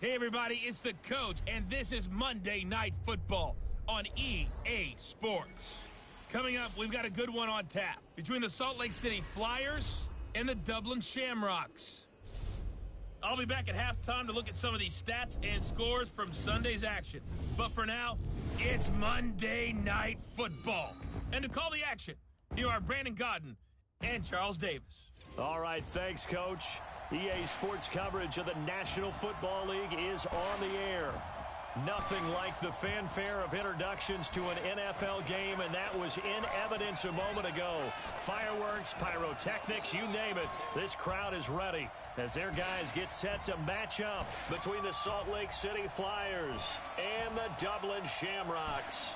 Hey everybody, it's the coach, and this is Monday Night Football on EA Sports. Coming up, we've got a good one on tap between the Salt Lake City Flyers and the Dublin Shamrocks. I'll be back at halftime to look at some of these stats and scores from Sunday's action. But for now, it's Monday Night Football. And to call the action, here are Brandon Godden and Charles Davis. All right, thanks, Coach. EA Sports coverage of the National Football League is on the air. Nothing like the fanfare of introductions to an NFL game, and that was in evidence a moment ago. Fireworks, pyrotechnics, you name it. This crowd is ready as their guys get set to match up between the Salt Lake City Flyers and the Dublin Shamrocks.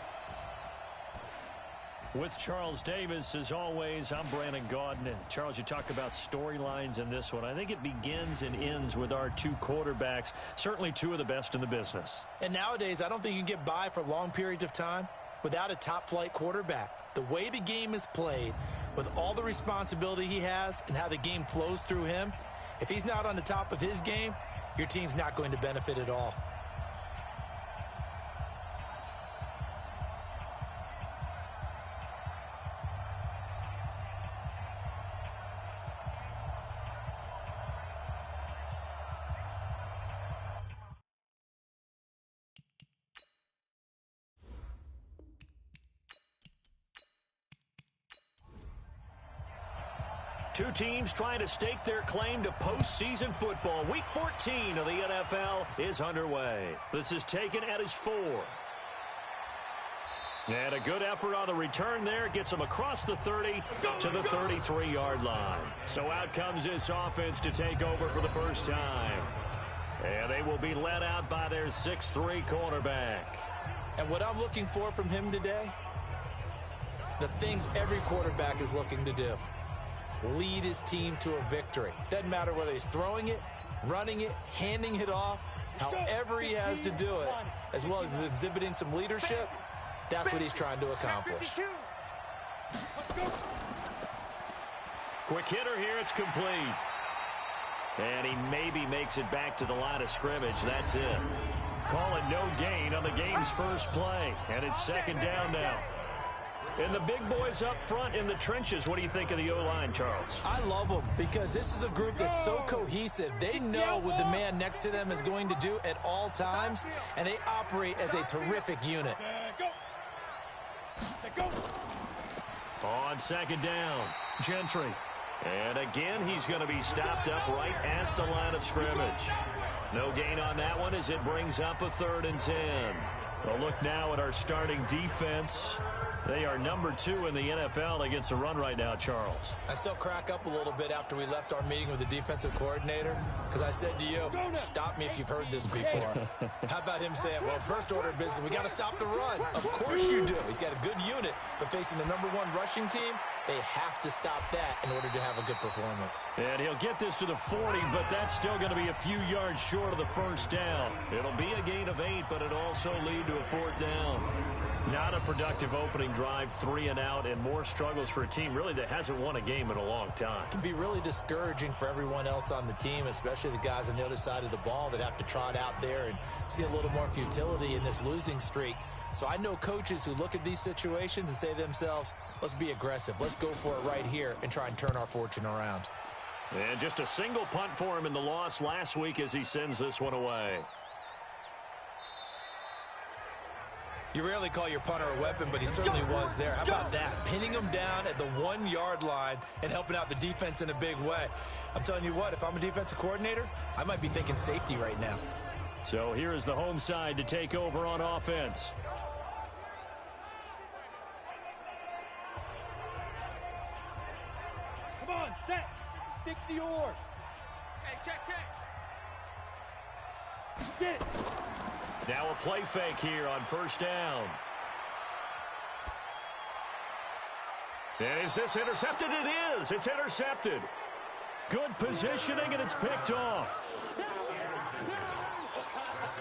With Charles Davis, as always, I'm Brandon Godden. And Charles, you talk about storylines in this one. I think it begins and ends with our two quarterbacks, certainly two of the best in the business. And nowadays, I don't think you can get by for long periods of time without a top-flight quarterback. The way the game is played, with all the responsibility he has and how the game flows through him, if he's not on the top of his game, your team's not going to benefit at all. Two teams trying to stake their claim to postseason football. Week 14 of the NFL is underway. This is taken at his 4. And a good effort on the return there. Gets him across the 30 to the 33-yard line. So out comes this offense to take over for the first time. And they will be led out by their 6'3 quarterback. And what I'm looking for from him today, the things every quarterback is looking to do. Lead his team to a victory. Doesn't matter whether he's throwing it, running it, handing it off, however he has to do it, as well as exhibiting some leadership, that's what he's trying to accomplish. Quick hitter here, it's complete. And he maybe makes it back to the line of scrimmage. That's it. Call it no gain on the game's first play. And it's second down now. And the big boys up front in the trenches, what do you think of the O-line, Charles? I love them because this is a group that's so cohesive. They know what the man next to them is going to do at all times, and they operate as a terrific unit. On second down, Gentry. And again, he's going to be stopped up right at the line of scrimmage. No gain on that one as it brings up a 3rd and 10. A look now at our starting defense. They are number 2 in the NFL against the run right now, Charles. I still crack up a little bit after we left our meeting with the defensive coordinator because I said to you, stop me if you've heard this before. How about him saying, well, first order of business, we got to stop the run. Of course you do. He's got a good unit, but facing the number 1 rushing team, they have to stop that in order to have a good performance. And he'll get this to the 40, but that's still going to be a few yards short of the first down. It'll be a gain of 8, but it'll also lead to a 4th down. Not a productive opening drive, 3 and out, and more struggles for a team really that hasn't won a game in a long time. It can be really discouraging for everyone else on the team, especially the guys on the other side of the ball that have to trot out there and see a little more futility in this losing streak. So I know coaches who look at these situations and say to themselves, let's be aggressive. Let's go for it right here and try and turn our fortune around. And just a single punt for him in the loss last week as he sends this one away. You rarely call your punter a weapon, but he certainly was there. How about that? Pinning him down at the 1-yard line and helping out the defense in a big way. I'm telling you what, if I'm a defensive coordinator, I might be thinking safety right now. So here is the home side to take over on offense. Come on, set. 60 yours. Hey, check. Get it. Now a play fake here on first down. And is this intercepted? It is. It's intercepted. Good positioning, and it's picked off.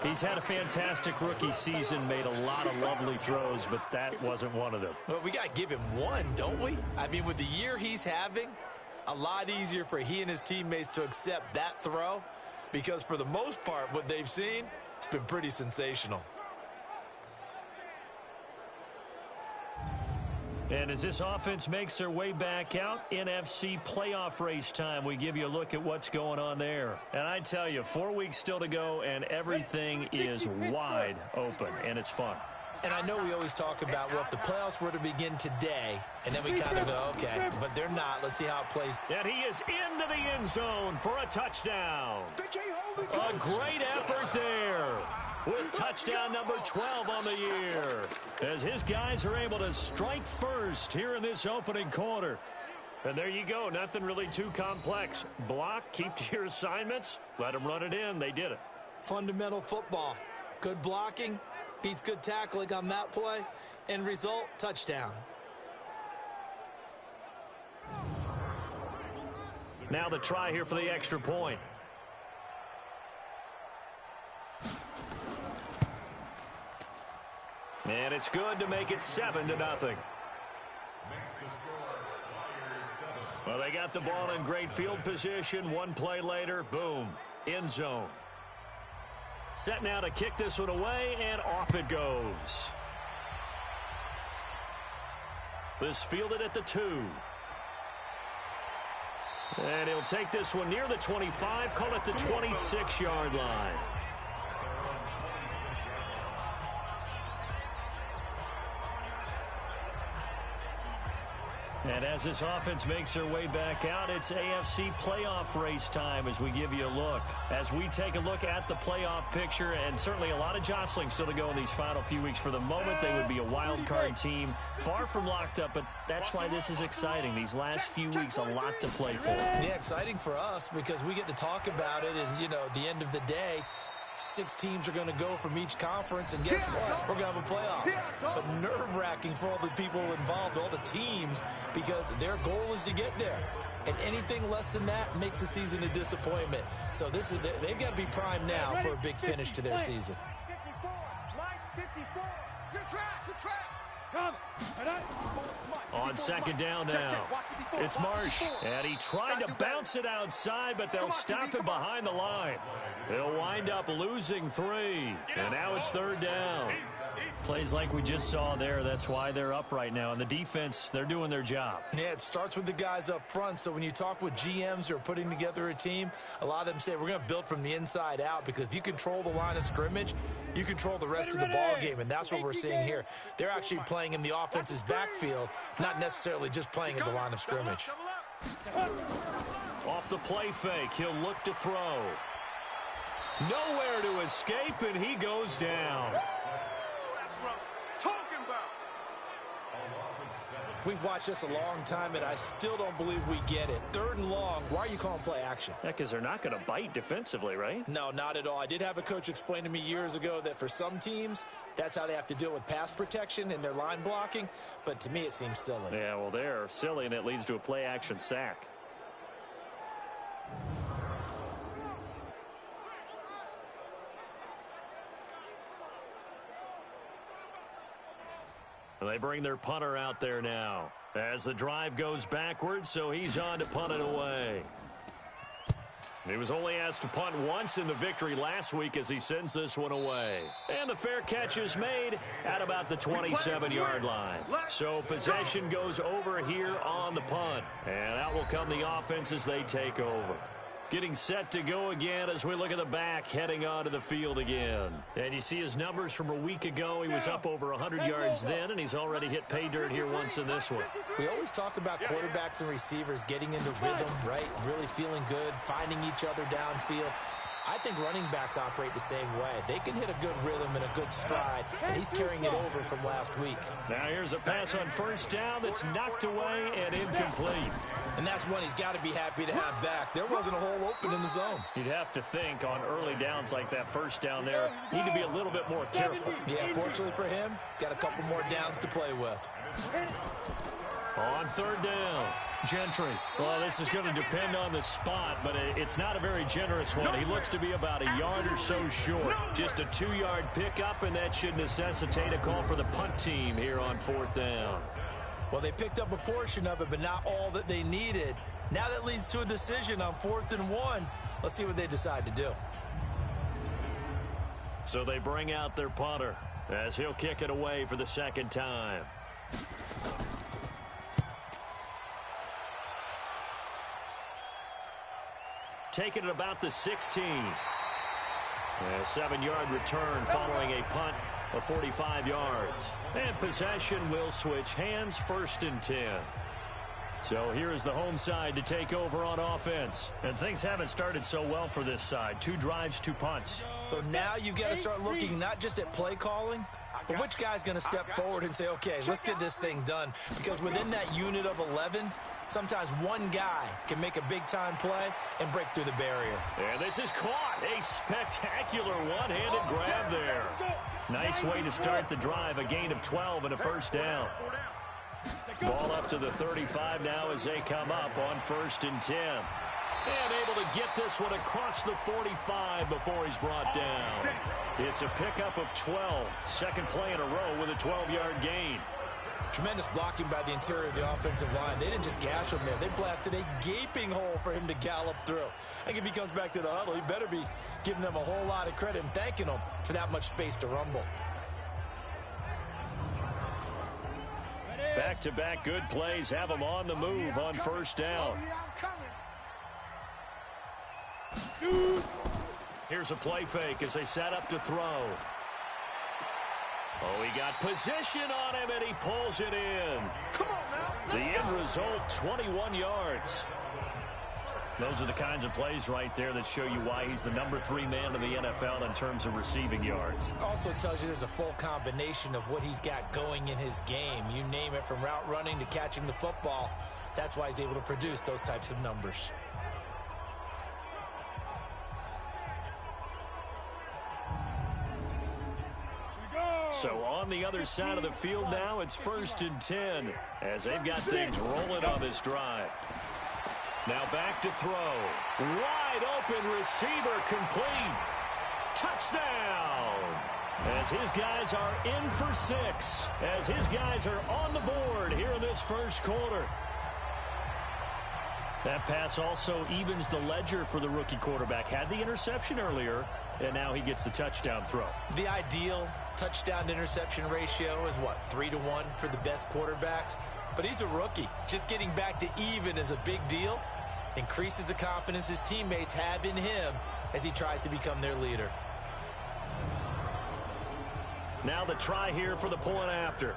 He's had a fantastic rookie season, made a lot of lovely throws, but that wasn't one of them. Well, we got to give him one, don't we? I mean, with the year he's having, a lot easier for he and his teammates to accept that throw because for the most part, what they've seen, it's been pretty sensational. And as this offense makes their way back out, NFC playoff race time, we give you a look at what's going on there. And I tell you, 4 weeks still to go, and everything is wide open, and it's fun. And I know we always talk about, well, if the playoffs were to begin today, and then we kind of go, okay, but they're not. Let's see how it plays. And he is into the end zone for a touchdown. A great effort there, with touchdown number 12 on the year, as his guys are able to strike first here in this opening quarter. And there you go. Nothing really too complex. Block, keep to your assignments, let them run it in. They did it. Fundamental football. Good blocking beats good tackling on that play. End result, touchdown. Now the try here for the extra point. And it's good to make it 7-0. Well, they got the ball in great field position. One play later, boom, end zone. Set now to kick this one away, and off it goes. This fielded at the 2. And he'll take this one near the 25, call it the 26-yard line. And as this offense makes their way back out, it's AFC playoff race time as we give you a look. As we take a look at the playoff picture, and certainly a lot of jostling still to go in these final few weeks. For the moment, they would be a wild card team, far from locked up, but that's why this is exciting. These last few weeks, a lot to play for. Yeah, exciting for us because we get to talk about it, and, you know, at the end of the day, 6 teams are going to go from each conference, and guess what? We're going to have a playoff. But nerve-wracking for all the people involved, all the teams, because their goal is to get there. And anything less than that makes the season a disappointment. So this is they've got to be primed now for a big finish to their season. 54, line 54. Good track. Come. On second down now, it's Marsh, and he tried to bounce it outside, but they'll stop him behind the line. They'll wind up losing 3, and now it's third down. Plays like we just saw there, that's why they're up right now. And the defense, they're doing their job. Yeah, it starts with the guys up front. So when you talk with GMs who are putting together a team, a lot of them say we're going to build from the inside out, because if you control the line of scrimmage, you control the rest of the ball game, and that's what we're seeing here. They're actually playing in the offense's backfield, not necessarily just playing at the line of scrimmage. Off the play fake, he'll look to throw. Nowhere to escape, and he goes down. We've watched this a long time, and I still don't believe we get it. 3rd and long, why are you calling play action? Yeah, because they're not going to bite defensively, right? No, not at all. I did have a coach explain to me years ago that for some teams, that's how they have to deal with pass protection and their line blocking, but to me it seems silly. Yeah, well, they're silly, and it leads to a play action sack. They bring their punter out there now as the drive goes backwards, so he's on to punt it away. He was only asked to punt once in the victory last week as he sends this one away. And the fair catch is made at about the 27-yard line. So possession goes over here on the punt. And out will come the offense as they take over. Getting set to go again as we look at the back, heading onto the field again. And you see his numbers from a week ago. He was up over 100 yards then, and he's already hit pay dirt here once in this one. We always talk about quarterbacks and receivers getting into rhythm, right? Really feeling good, finding each other downfield. I think running backs operate the same way. They can hit a good rhythm and a good stride, and he's carrying it over from last week. Now here's a pass on first down that's knocked away and incomplete. And that's one he's got to be happy to have back. There wasn't a hole open in the zone. You'd have to think on early downs like that first down there, need to be a little bit more careful. Yeah, fortunately for him, got a couple more downs to play with. On third down, Gentry. Well, this is going to depend on the spot, but it's not a very generous one. He looks to be about a yard or so short. Just a 2-yard pickup, and that should necessitate a call for the punt team here on fourth down. Well, they picked up a portion of it, but not all that they needed. Now that leads to a decision on 4th and 1. Let's see what they decide to do. So they bring out their punter as he'll kick it away for the second time. Taking it about the 16. A 7-yard return following a punt of 45 yards. And possession will switch hands, 1st and 10. So here is the home side to take over on offense. And things haven't started so well for this side. 2 drives, 2 punts. So now you've got to start looking not just at play calling, but which guy's going to step forward and say, okay, let's get this thing done. Because within that unit of 11, sometimes one guy can make a big-time play and break through the barrier. And this is caught. A spectacular one-handed grab there. Nice way to start the drive. A gain of 12 and a 1st down. Ball up to the 35 now as they come up on 1st and 10. And able to get this one across the 45 before he's brought down. It's a pickup of 12. Second play in a row with a 12-yard gain. Tremendous blocking by the interior of the offensive line. They didn't just gash him there. They blasted a gaping hole for him to gallop through. I think if he comes back to the huddle, he better be giving them a whole lot of credit and thanking them for that much space to rumble. Back-to-back good plays have them on the move on 1st down. Here's a play fake as they set up to throw. Oh, he got position on him, and he pulls it in. The end result, 21 yards. Those are the kinds of plays right there that show you why he's the number 3 man in the NFL in terms of receiving yards. Also tells you there's a full combination of what he's got going in his game. You name it, from route running to catching the football. That's why he's able to produce those types of numbers. So on the other side of the field now, it's 1st and 10 as they've got things rolling on this drive. Now back to throw. Wide open receiver, complete. Touchdown! As his guys are in for 6. As his guys are on the board here in this first quarter. That pass also evens the ledger for the rookie quarterback. Had the interception earlier, and now he gets the touchdown throw. The ideal touchdown-to-interception ratio is, what, 3-to-1 for the best quarterbacks? But he's a rookie. Just getting back to even is a big deal. Increases the confidence his teammates have in him as he tries to become their leader. Now the try here for the point after.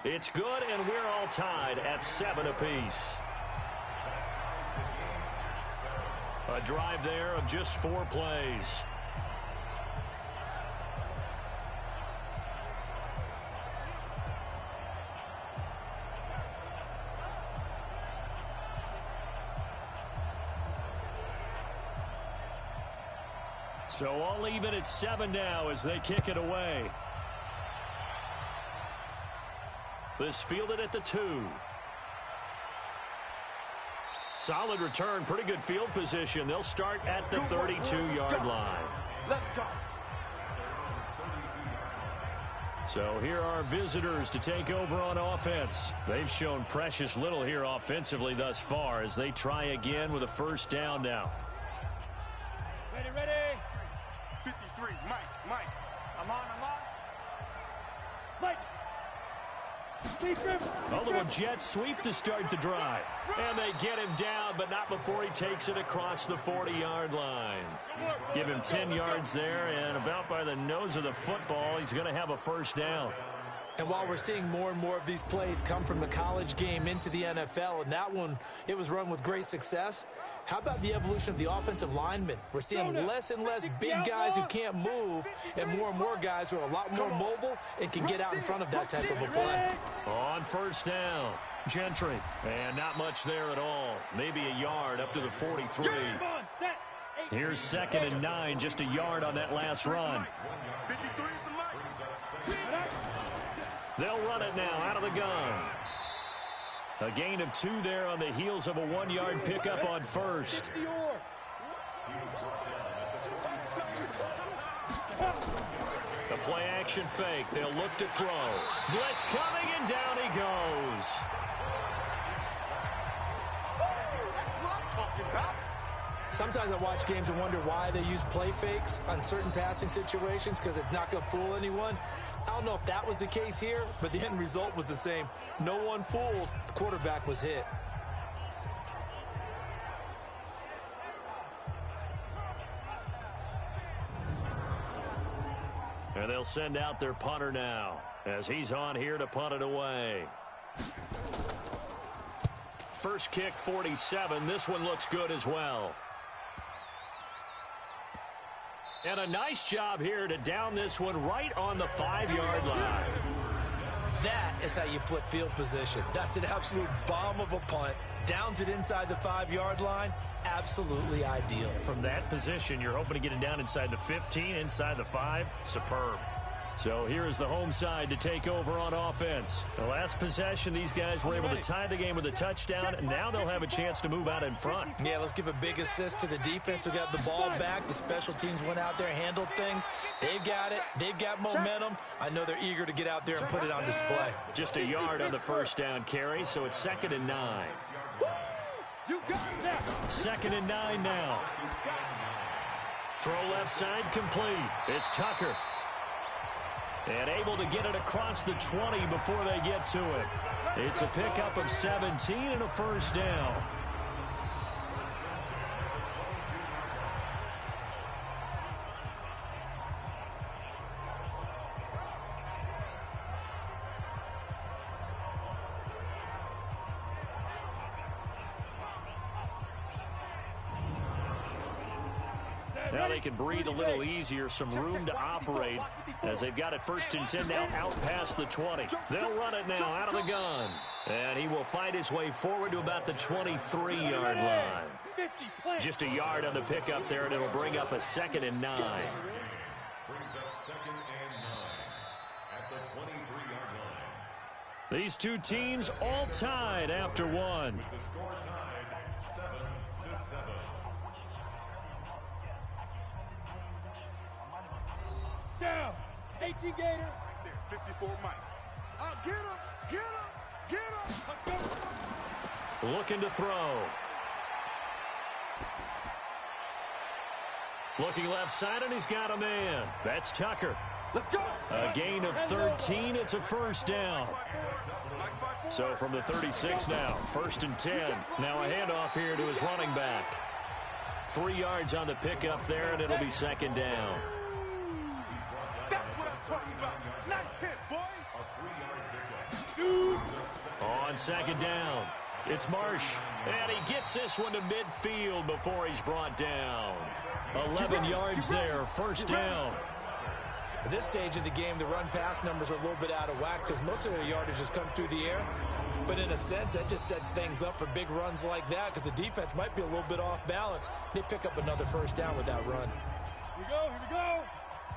It's good, and we're all tied at 7 apiece. A drive there of just 4 plays. So all even at 7 now as they kick it away. This fielded at the 2. Solid return, pretty good field position. They'll start at the 32-yard line. Let's go. So here are visitors to take over on offense. They've shown precious little here offensively thus far as they try again with a 1st down now. Ready, ready. 53, Mike. I'm on. Mike. A little jet sweep to start the drive. And they get him down, but not before he takes it across the 40-yard line. Give him 10 yards there, and about by the nose of the football, he's going to have a 1st down. And while we're seeing more and more of these plays come from the college game into the NFL, and that one, it was run with great success, how about the evolution of the offensive linemen? We're seeing less and less big guys who can't move and more guys who are a lot more mobile and can get out in front of that type of a play. On 1st down, Gentry. And not much there at all. Maybe a yard up to the 43. Here's 2nd and 9, just a yard on that last run. They'll run it now out of the gun. A gain of 2 there on the heels of a 1-yard pickup on 1st. The play action fake. They'll look to throw. Blitz coming, and down he goes. Sometimes I watch games and wonder why they use play fakes on certain passing situations because it's not going to fool anyone. I don't know if that was the case here, but the end result was the same. No one fooled. The quarterback was hit. And they'll send out their punter now as he's on here to punt it away. First kick, 47. This one looks good as well. And a nice job here to down this one right on the 5-yard line. That is how you flip field position. That's an absolute bomb of a punt. Downs it inside the 5-yard line. Absolutely ideal. From that position, you're hoping to get it down inside the 15, inside the 5. Superb. So here is the home side to take over on offense. The last possession, these guys were able to tie the game with a touchdown, and now they'll have a chance to move out in front. Yeah, let's give a big assist to the defense who got the ball back. The special teams went out there, handled things. They've got it. They've got momentum. I know they're eager to get out there and put it on display. Just a yard on the first down carry, so it's 2nd and 9. You got that. 2nd and 9 now. Throw left side complete. It's Tucker. And able to get it across the 20 before they get to it. It's a pickup of 17 and a first down. Now they can breathe a little easier, some room to operate as they've got it 1st and 10 now out past the 20. They'll run it now out of the gun. And he will find his way forward to about the 23-yard line. Just a yard on the pickup there, and it'll bring up a 2nd and 9. These two teams all tied after one. Down. 18 Gator. 54 Mike. Get him. Get him. Get him. Looking to throw. Looking left side, and he's got a man. That's Tucker. Let's go. A gain of 13. It's a first down. So from the 36 now, 1st and 10. Now a handoff here to his running back. 3 yards on the pickup there, and it'll be 2nd down. That's what I'm talking about. Nice hit, boy. On 2nd down, it's Marsh. And he gets this one to midfield before he's brought down. 11 yards there, first down. At this stage of the game, the run-pass numbers are a little bit out of whack because most of their yardage has come through the air. But in a sense, that just sets things up for big runs like that because the defense might be a little bit off balance. They pick up another first down with that run. Here we go.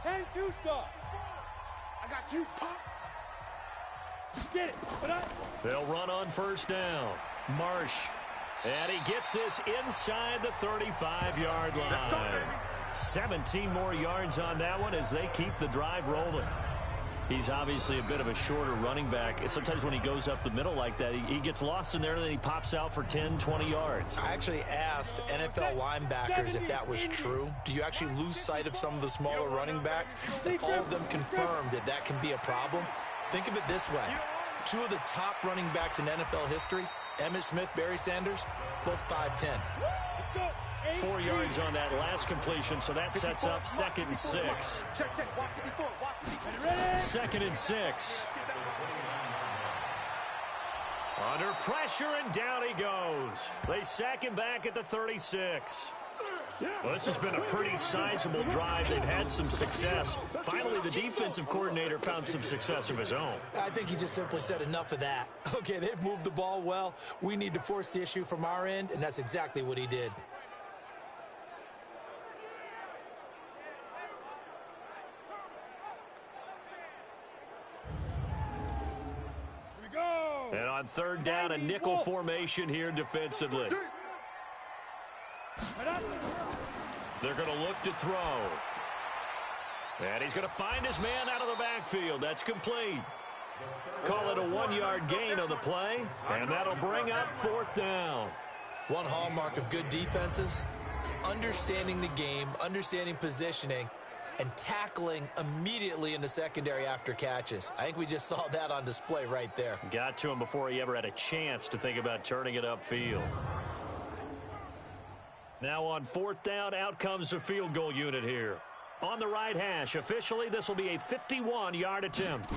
10-2 stop. I got you, Pop. Get it. They'll run on first down. Marsh. And he gets this inside the 35-yard line. 17 more yards on that one as they keep the drive rolling. He's obviously a bit of a shorter running back. Sometimes when he goes up the middle like that, he gets lost in there and then he pops out for 10, 20 yards. I actually asked NFL linebackers if that was true. Do you actually lose sight of some of the smaller running backs? And all of them confirmed that that can be a problem. Think of it this way. 2 of the top running backs in NFL history, Emmitt Smith, Barry Sanders, both 5'10". 4 yards on that last completion, so that sets up 2nd and 6. Check. Watch 54. Watch 54. 2nd and 6. Under pressure, and down he goes. They sack him back at the 36. Well, this has been a pretty sizable drive. They've had some success. Finally, the defensive coordinator found some success of his own. I think he just simply said enough of that. Okay, they've moved the ball well. We need to force the issue from our end, and that's exactly what he did. And on 3rd down, a nickel formation here defensively. They're going to look to throw. And he's going to find his man out of the backfield. That's complete. Call it a 1-yard gain on the play, and that'll bring up 4th down. One hallmark of good defenses, It's understanding the game, understanding positioning, and tackling immediately in the secondary after catches. I think we just saw that on display right there. Got to him before he ever had a chance to think about turning it upfield. Now on 4th down, out comes the field goal unit here. On the right hash, officially, this will be a 51-yard attempt.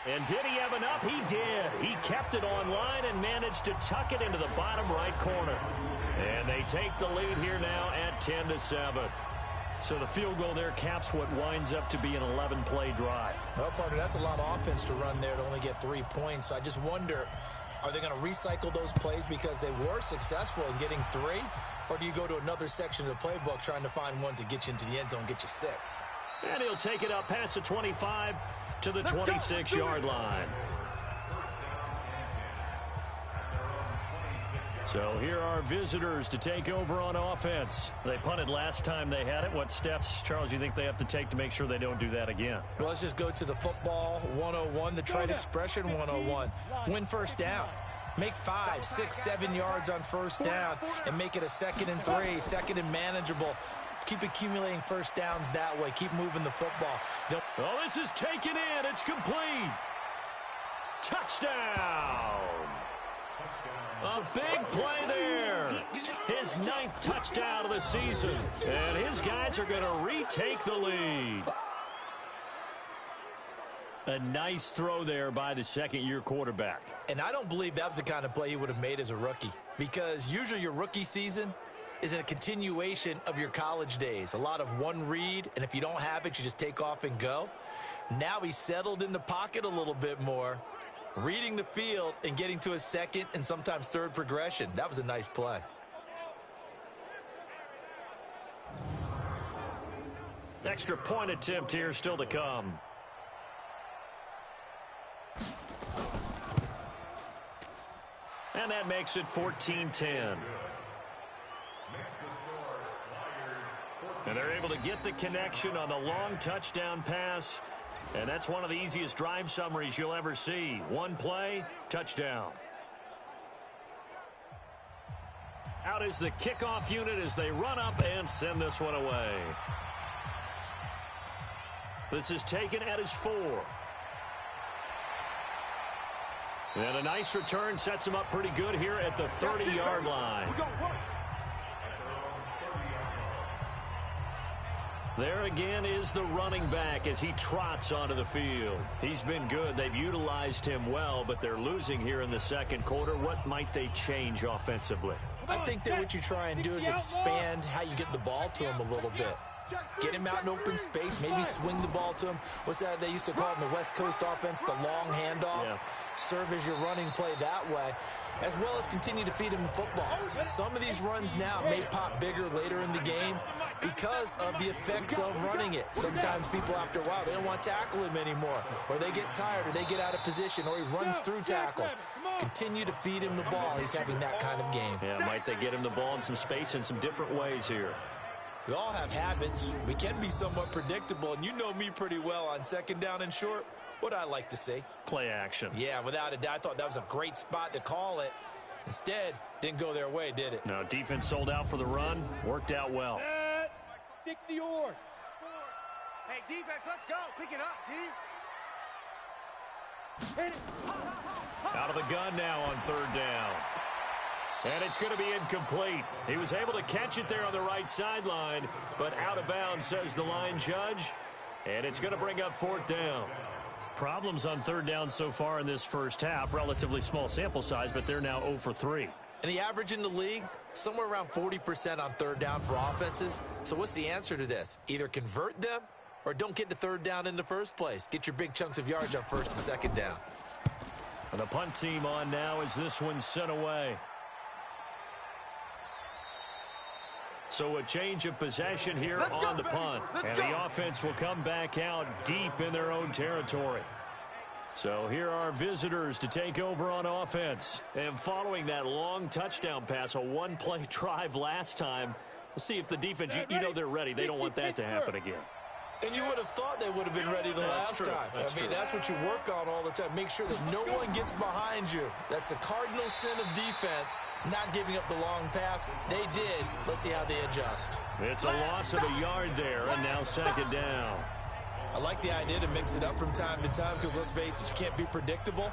And did he have enough? He did. He kept it on line and managed to tuck it into the bottom right corner. And they take the lead here now at 10-7. So the field goal there caps what winds up to be an 11-play drive. Well, partner, that's a lot of offense to run there to only get 3 points. So I just wonder, are they going to recycle those plays because they were successful in getting 3? Or do you go to another section of the playbook trying to find ones that get you into the end zone and get you 6? And he'll take it up past the 25 to the 26-yard line. So here are visitors to take over on offense. They punted last time they had it. What steps, Charles, you think they have to take to make sure they don't do that again? Well, let's just go to the football 101, the trite expression 101. Win first down. Make 5, 6, 7 yards on first down and make it a 2nd and 3, 2nd and manageable. Keep accumulating first downs that way. Keep moving the football. Oh, this is taken in. It's complete. Touchdown. A big play there. His 9th touchdown of the season. And his guys are going to retake the lead. A nice throw there by the second-year quarterback. And I don't believe that was the kind of play he would have made as a rookie, because usually your rookie season is a continuation of your college days. A lot of one read, and if you don't have it, you just take off and go. Now he's settled in the pocket a little bit more, reading the field and getting to his 2nd and sometimes 3rd progression. That was a nice play. Extra point attempt here still to come. And that makes it 14-10. And they're able to get the connection on the long touchdown pass. And that's one of the easiest drive summaries you'll ever see. One play, touchdown. Out is the kickoff unit as they run up and send this one away. This is taken at his 4. And a nice return sets him up pretty good here at the 30-yard line. There again is the running back as he trots onto the field. He's been good. They've utilized him well, but they're losing here in the second quarter. What might they change offensively? I think that what you try and do is expand how you get the ball to him a little bit. Get him out in open space, maybe swing the ball to him. What's that they used to call in the West Coast offense, the long handoff? Yeah. Serve as your running play that way, as well as continue to feed him the football. Some of these runs now may pop bigger later in the game because of the effects of running it. Sometimes people, after a while, they don't want to tackle him anymore, or they get tired, or they get out of position, or he runs through tackles. Continue to feed him the ball. He's having that kind of game. Yeah, might they get him the ball in some space in some different ways here? We all have habits. We can be somewhat predictable, and you know me pretty well on 2nd down and short. What I like to see? Play action. Yeah, without a doubt. I thought that was a great spot to call it. Instead, didn't go their way, did it? No, defense sold out for the run. Worked out well. 60 yards. Hey, defense, let's go. Pick it up, D. Out of the gun now on 3rd down. And it's going to be incomplete. He was able to catch it there on the right sideline, but out of bounds, says the line judge. And it's going to bring up 4th down. Problems on 3rd down so far in this first half. Relatively small sample size, but they're now 0 for 3. And the average in the league, somewhere around 40% on 3rd down for offenses. So what's the answer to this? Either convert them or don't get to 3rd down in the first place. Get your big chunks of yards on 1st and 2nd down. And the punt team on now as this one's sent away. So a change of possession here on the punt. And the offense will come back out deep in their own territory. So here are visitors to take over on offense. And following that long touchdown pass, a one-play drive last time, we'll see if the defense, you know they're ready. They don't want that to happen again. And you would have thought they would have been ready the last time. That's what you work on all the time. Make sure that no one gets behind you. That's the cardinal sin of defense, not giving up the long pass. They did. Let's see how they adjust. It's a loss of a yard there, and now second down. I like the idea to mix it up from time to time because, let's face it, you can't be predictable.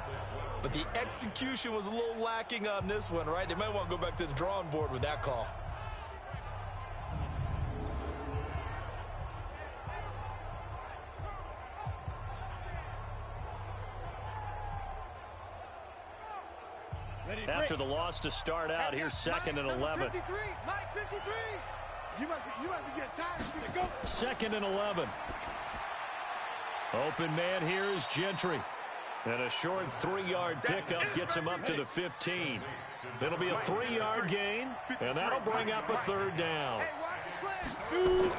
But the execution was a little lacking on this one, right? They might want to go back to the drawing board with that call. After the loss to start out, here's second and 11. 53, Mike 53. You must be getting tired. Go. Second and 11. Open man here is Gentry. And a short 3-yard pickup gets him up to the 15. It'll be a 3-yard gain, and that'll bring up a third down. Hey, watch the slant.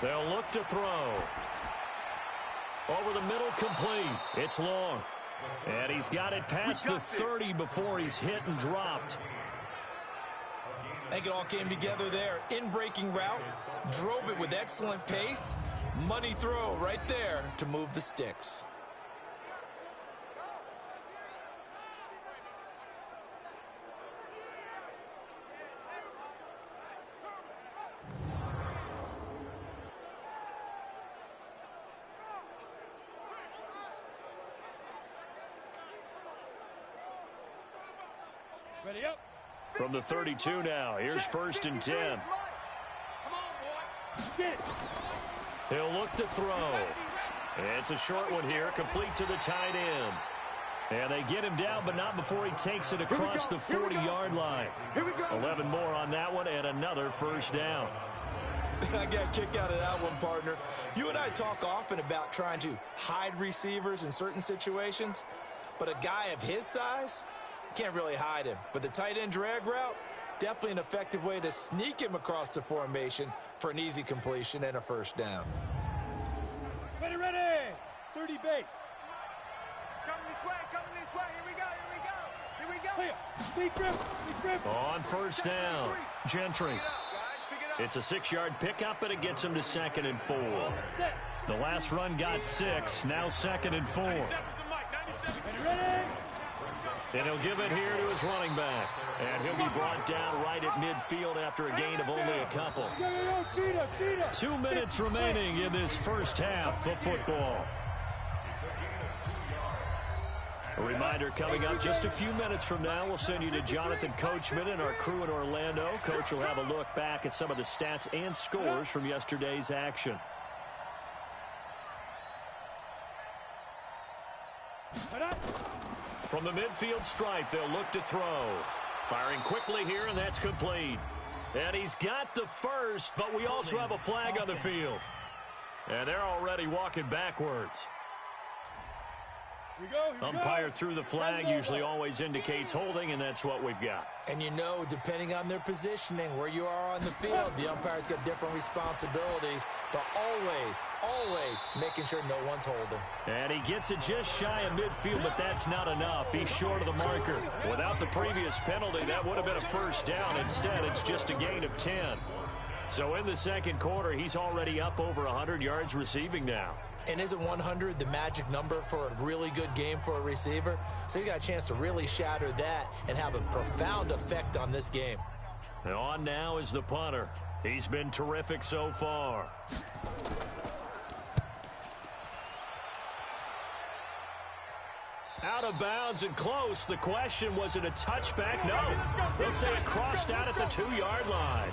They'll look to throw. Over the middle, complete. It's long. And he's got it past the 30 before he's hit and dropped. I think it all came together there. In-breaking route, drove it with excellent pace. Money throw right there to move the sticks. Ready up. From the 32 now, here's first and 10. Come on, boy. Get it. He'll look to throw. It's a short one here, complete to the tight end. And they get him down, but not before he takes it across the 40-yard line. 11 more on that one, and another first down. I got a kick out of that one, partner. You and I talk often about trying to hide receivers in certain situations, but a guy of his size, can't really hide him. But the tight end drag route, definitely an effective way to sneak him across the formation for an easy completion and a first down. Ready, ready. 30 base. Coming this way, Here we go. Clear. Deep grip. On first down, Gentry. It's a 6-yard pickup, and it gets him to second and 4. Set. The last run got 6, now second and 4. Ready, ready. And he'll give it here to his running back. And he'll be brought down right at midfield after a gain of only a couple. Cheetah. 2 minutes remaining in this first half of football. A reminder coming up just a few minutes from now, we'll send you to Jonathan Coachman and our crew in Orlando. Coach will have a look back at some of the stats and scores from yesterday's action. From the midfield stripe, they'll look to throw. Firing quickly here, and that's complete. And he's got the first, but we also have a flag on the field. And they're already walking backwards. Umpire threw the flag, usually always indicates holding, and that's what we've got. And you know, depending on their positioning, where you are on the field, the umpire's got different responsibilities, but always making sure no one's holding. And he gets it just shy of midfield, but that's not enough. He's short of the marker. Without the previous penalty, that would have been a first down. Instead, it's just a gain of 10. So in the second quarter, he's already up over 100 yards receiving now. And isn't 100 the magic number for a really good game for a receiver? So he got a chance to really shatter that and have a profound effect on this game. And on now is the punter. He's been terrific so far. Out of bounds and close. The question, was it a touchback? No. They'll say it crossed out at the 2-yard line.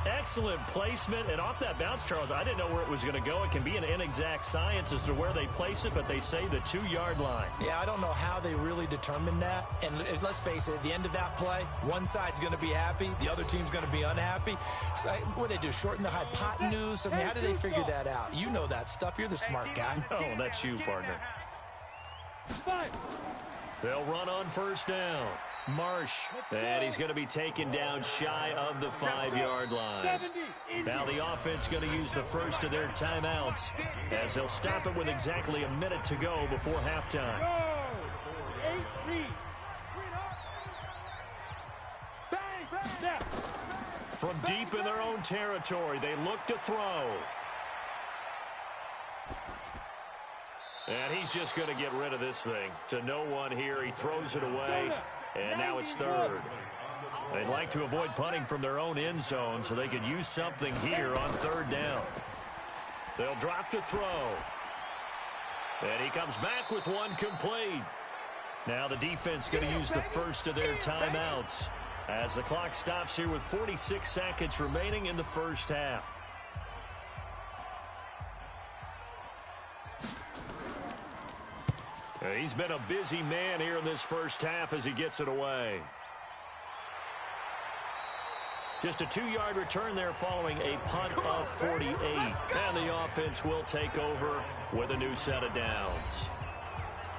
Excellent placement, and off that bounce, Charles, I didn't know where it was going to go. It can be an inexact science as to where they place it, but they say the 2-yard line. Yeah, I don't know how they really determined that. And let's face it, at the end of that play, one side's going to be happy, the other team's going to be unhappy. So, what do they do, shorten the hypotenuse? I mean, how do they figure that out? You know that stuff. You're the smart guy. Oh, that's you, partner. They'll run on first down. Marsh, and he's going to be taken down shy of the 5-yard line. Now the offense going to use the first of their timeouts as they'll stop it with exactly a minute to go before halftime. From deep in their own territory, they look to throw. And he's just going to get rid of this thing. To no one here. He throws it away, and now it's third. They'd like to avoid punting from their own end zone so they could use something here on third down. They'll drop to throw. And he comes back with one complete. Now the defense going to use the first of their timeouts as the clock stops here with 46 seconds remaining in the first half. He's been a busy man here in this first half as he gets it away. Just a 2-yard return there following a punt of 48. And the offense will take over with a new set of downs.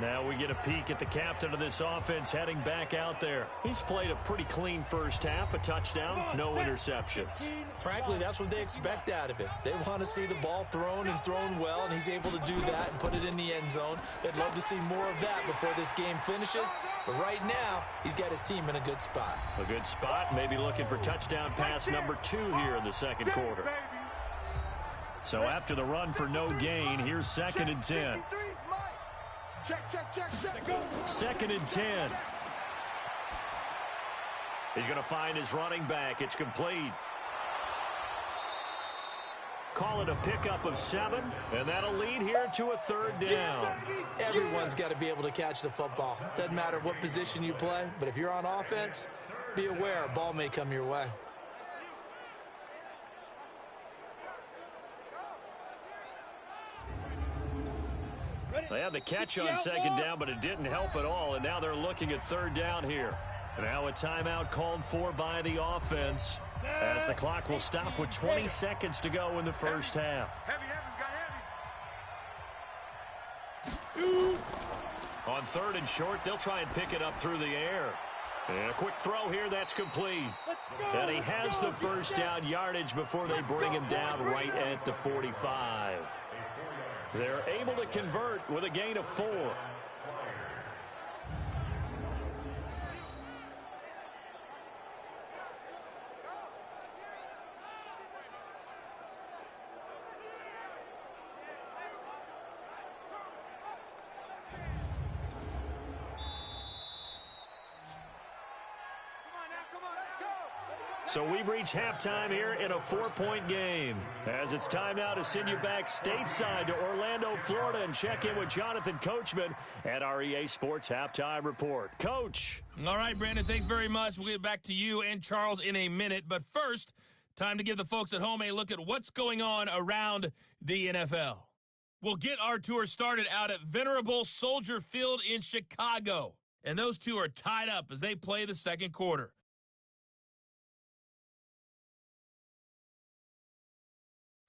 Now we get a peek at the captain of this offense heading back out there. He's played a pretty clean first half, a touchdown, no interceptions. Frankly, that's what they expect out of him. They want to see the ball thrown and thrown well, and he's able to do that and put it in the end zone. They'd love to see more of that before this game finishes. But right now, he's got his team in a good spot. A good spot, maybe looking for touchdown pass number 2 here in the second quarter. So after the run for no gain, here's 2nd and 10. Check, check, check, check. Go. 2nd and 10. He's going to find his running back. It's complete. Call it a pickup of 7, and that'll lead here to a third down. Everyone's got to be able to catch the football. Doesn't matter what position you play, but if you're on offense, be aware a ball may come your way. They had the catch on 2nd down, but it didn't help at all, and now they're looking at 3rd down here. Now a timeout called for by the offense as the clock will stop with 20 seconds to go in the first half. Heavy, got heavy. On 3rd and short, they'll try and pick it up through the air. And a quick throw here, that's complete. And he has the first down yardage before they bring him down right at the 45. They're able to convert with a gain of 4. So we've reached halftime here in a 4-point game. As it's time now to send you back stateside to Orlando, Florida, and check in with Jonathan Coachman at our EA Sports Halftime Report. Coach. All right, Brandon, thanks very much. We'll get back to you and Charles in a minute. But first, time to give the folks at home a look at what's going on around the NFL. We'll get our tour started out at Venerable Soldier Field in Chicago. And those two are tied up as they play the second quarter.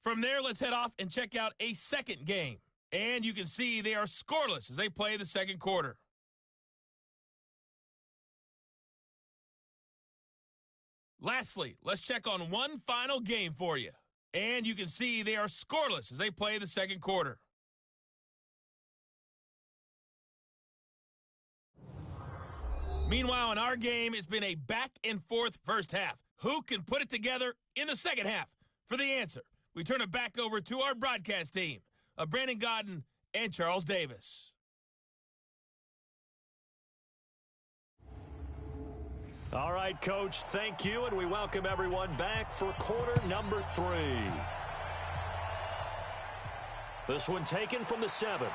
From there, let's head off and check out a second game. And you can see they are scoreless as they play the second quarter. Lastly, let's check on one final game for you. And you can see they are scoreless as they play the second quarter. Meanwhile, in our game, it's been a back-and-forth first half. Who can put it together in the second half? For the answer, we turn it back over to our broadcast team of Brandon Godden and Charles Davis. All right, Coach, thank you, and we welcome everyone back for quarter number 3. This one taken from the 7.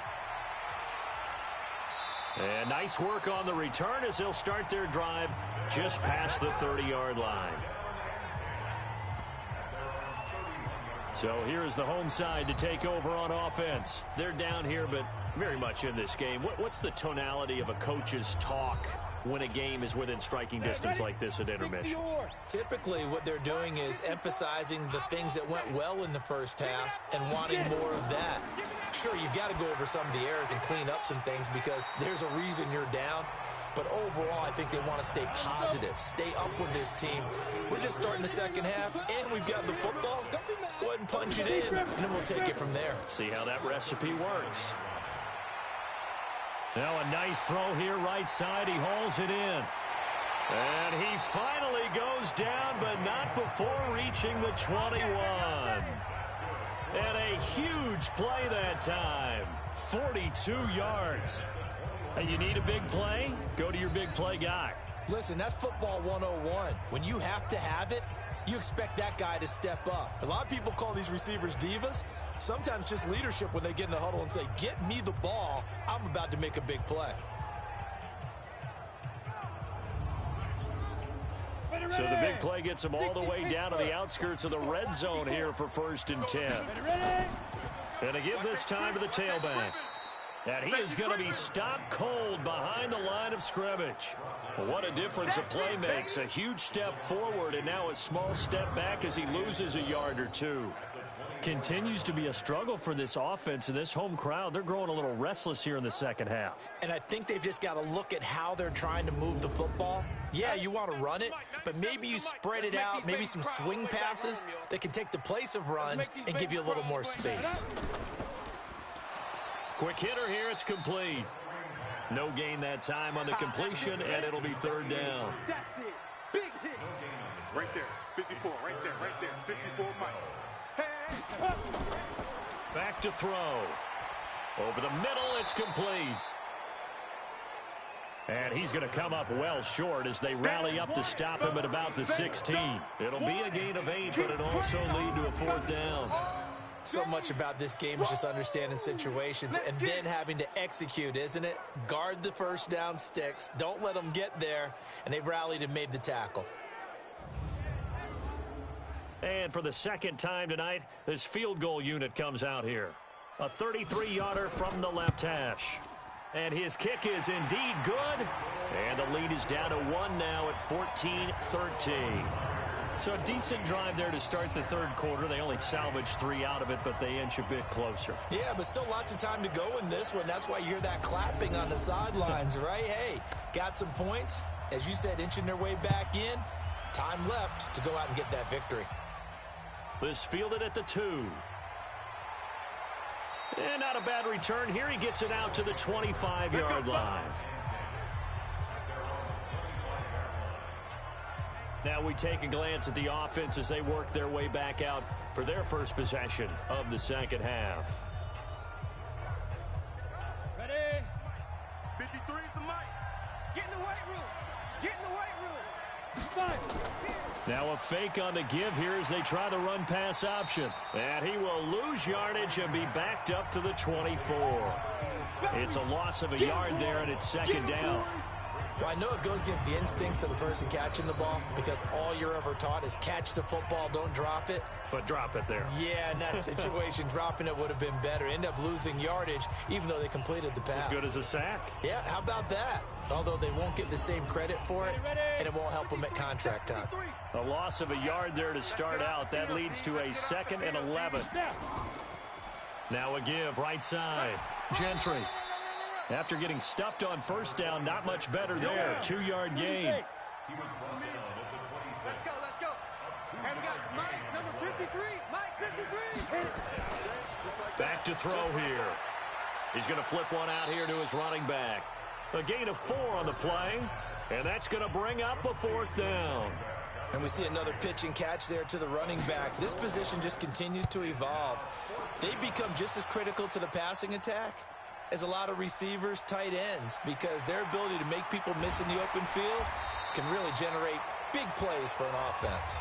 And nice work on the return as they'll start their drive just past the 30-yard line. So here's the home side to take over on offense. They're down here, but very much in this game. What's the tonality of a coach's talk when a game is within striking distance like this at intermission? Typically, what they're doing is emphasizing the things that went well in the first half and wanting more of that. Sure, you've got to go over some of the errors and clean up some things because there's a reason you're down. But overall, I think they want to stay positive, stay up with this team. We're just starting the second half, and we've got the football. Let's go ahead and punch it in, and then we'll take it from there. See how that recipe works. Now a nice throw here, right side. He hauls it in. And he finally goes down, but not before reaching the 21. And a huge play that time. 42 yards. Hey, you need a big play? Go to your big play guy. Listen, that's football 101. When you have to have it, you expect that guy to step up. A lot of people call these receivers divas. Sometimes just leadership when they get in the huddle and say, get me the ball. I'm about to make a big play. So the big play gets him all the way down to the outskirts of the red zone here for 1st and 10. And to give this time to the tailback. And he is going to be stopped cold behind the line of scrimmage. What a difference a play makes. A huge step forward and now a small step back as he loses a yard or two. Continues to be a struggle for this offense and this home crowd. They're growing a little restless here in the second half. And I think they've just got to look at how they're trying to move the football. Yeah, you want to run it, but maybe you spread it out, maybe some swing passes that can take the place of runs and give you a little more space. Quick hitter here, it's complete. No gain that time on the completion, and it'll be 3rd down. That's it. Big hit. Right there. 54. Right there. Right there. 54 Mike. Back to throw. Over the middle, it's complete. And he's going to come up well short as they rally up to stop him at about the 16. It'll be a gain of 8, but it'll also lead to a 4th down. So much about this game is just understanding situations and then having to execute, isn't it? Guard the first down sticks. Don't let them get there. And they've rallied and made the tackle. And for the second time tonight, this field goal unit comes out here. A 33-yarder from the left hash. And his kick is indeed good. And the lead is down to 1 now at 14-13. So a decent drive there to start the 3rd quarter. They only salvaged 3 out of it, but they inch a bit closer. Yeah, but still lots of time to go in this one. That's why you hear that clapping on the sidelines, right? Hey, got some points. As you said, inching their way back in. Time left to go out and get that victory. This fielded at the 2. And not a bad return here. He gets it out to the 25-yard line. Now we take a glance at the offense as they work their way back out for their first possession of the second half. Ready? 53 is the mic. Get in the weight room. Get in the weight room. 5. Now a fake on the give here as they try the run-pass option. And he will lose yardage and be backed up to the 24. It's a loss of a yard there, and it's 2nd down. Well, I know it goes against the instincts of the person catching the ball because all you're ever taught is catch the football, don't drop it. But drop it there. Yeah, in that situation, dropping it would have been better. End up losing yardage, even though they completed the pass. As good as a sack. Yeah, how about that? Although they won't get the same credit for it, and it won't help them at contract time. A loss of a yard there to start out. That leads to a 2nd and 11. Now a give, right side. Gentry. After getting stuffed on 1st down, not much better there. 2-yard gain. Let's go, let's go. And we got Mike, number 53. Mike, 53. Back to throw here. He's going to flip one out here to his running back. A gain of 4 on the play, and that's going to bring up a 4th down. And we see another pitch and catch there to the running back. This position just continues to evolve. They become just as critical to the passing attack as a lot of receivers, tight ends, because their ability to make people miss in the open field can really generate big plays for an offense.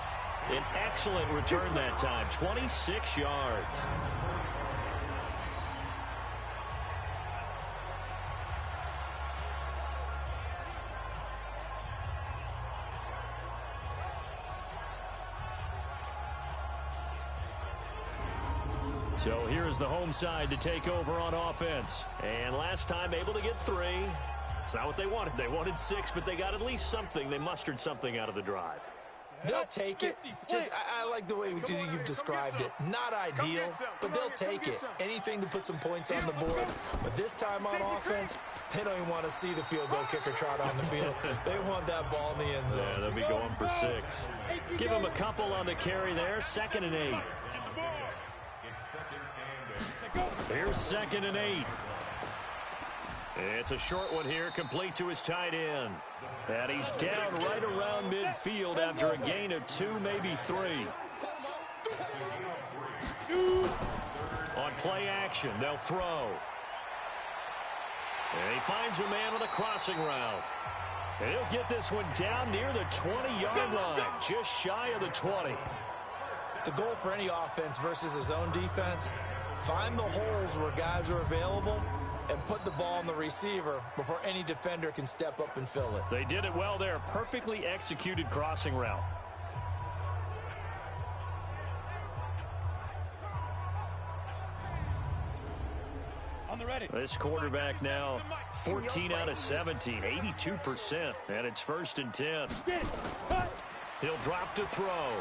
An excellent return that time, 26 yards. So here's the home side to take over on offense. And last time able to get 3. It's not what they wanted. They wanted 6, but they got at least something. They mustered something out of the drive. They'll take it. Just, I like the way you've described it. Not ideal, but they'll take it. Anything to put some points on the board. But this time on offense, they don't even want to see the field goal kicker trot on the field. They want that ball in the end zone. Yeah, they'll be going for 6. Give them a couple on the carry there. 2nd and 8. Here's 2nd and 8. It's a short one here, complete to his tight end. And he's down right around midfield after a gain of 2, maybe 3. On play action, they'll throw. And he finds a man on the crossing route. And he'll get this one down near the 20-yard line, just shy of the 20. The goal for any offense versus his own defense, find the holes where guys are available and put the ball on the receiver before any defender can step up and fill it. They did it well there. Perfectly executed crossing route. This quarterback now 14 out of 17, 82%, and it's 1st and 10. He'll drop to throw.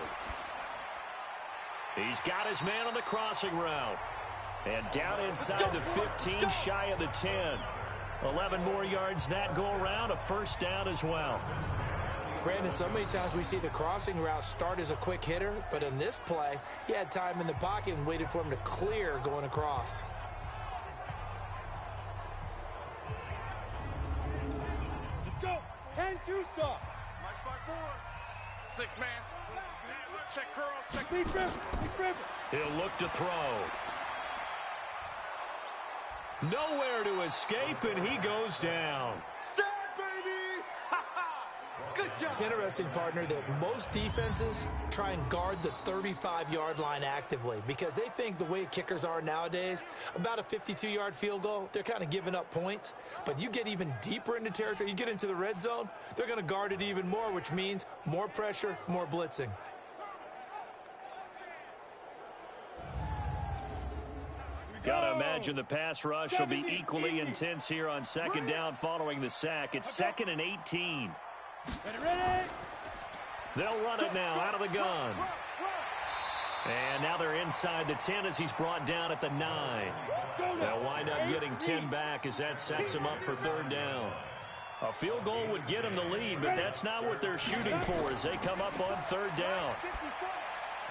He's got his man on the crossing route. And down inside the 15, shy of the 10. 11 more yards that go around, a 1st down as well. Brandon, so many times we see the crossing route start as a quick hitter, but in this play, he had time in the pocket and waited for him to clear going across. Let's go. 10-2 saw. Mike spot 4. 6 man. Check curls. Check. Lead river. He'll look to throw. Nowhere to escape, and he goes down. Sad, baby. Good job. It's interesting, partner, that most defenses try and guard the 35-yard line actively because they think the way kickers are nowadays, about a 52-yard field goal, they're kind of giving up points. But you get even deeper into territory, you get into the red zone, they're going to guard it even more, which means more pressure, more blitzing. Got to imagine the pass rush will be equally intense here on 2nd down following the sack. It's 2nd and 18. Ready. They'll run it now out of the gun. And now they're inside the 10 as he's brought down at the 9. They'll wind up getting 10 back as that sets him up for 3rd down. A field goal would get him the lead, but that's not what they're shooting for as they come up on 3rd down.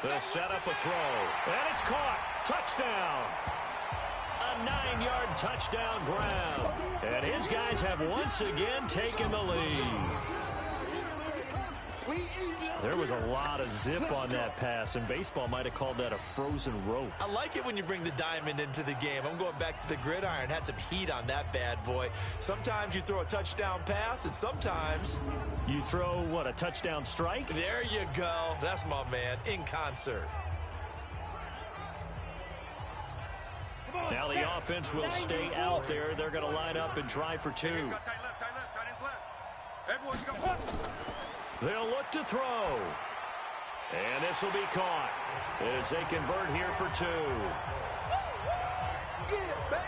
They'll set up a throw. And it's caught. Touchdown. A 9-yard touchdown ground. And his guys have once again taken the lead. There was a lot of zip on that pass, and baseball might have called that a frozen rope. I like it when you bring the diamond into the game. I'm going back to the gridiron. Had some heat on that bad boy. Sometimes you throw a touchdown pass, and sometimes you throw, what, a touchdown strike? There you go. That's my man, in concert. Now the offense will stay out there. They're going to line up and try for 2. Tight left, tight ends left. Everyone go. They'll look to throw. And this will be caught as they convert here for 2. Yeah, baby.